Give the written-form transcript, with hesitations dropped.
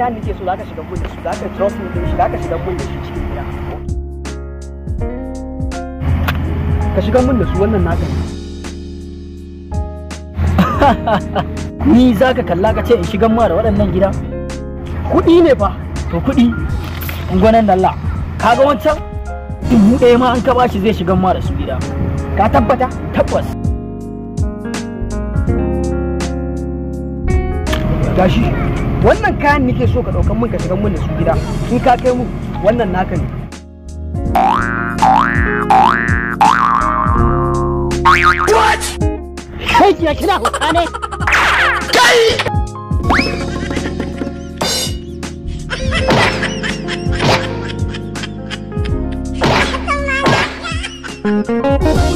kayan nake so zaka shiga mun da su, zaka trust me din shi, zaka shiga mun da shi cikin gida. Ka shiga mun da su, wannan naka ne. Ni zaka kalla ka ce in shigan ma da waɗannan gida? Kuɗi ne fa, to kuɗi gwanan Allah. Kaga wancan 1000 ma an ka bashi zai shigan ma da su gida. Ka tabbata? Tabbas. Gashi wannan kayan nake so ka ɗaukan mun ka shigan mun da su gida. In ka kai mu wannan naka ne. What? Kai kina hauka ne? Kai! Thank you.